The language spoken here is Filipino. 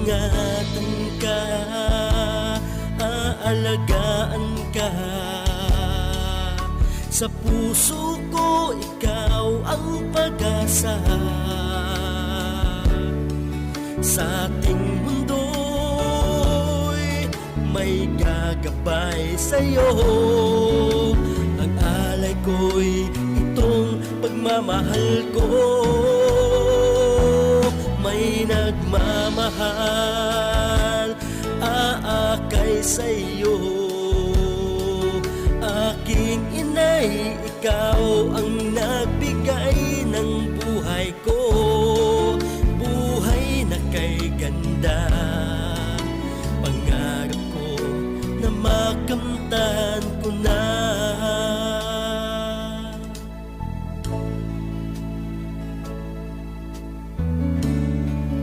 Iingatan ka, aalagaan ka. Sa puso ko, ikaw ang pag-asa. Sa ating mundo'y may gagabay sa'yo. Ang alay ko'y itong pagmamahal ko. May nagmamahal, aakay sa'yo. Aking inay, ikaw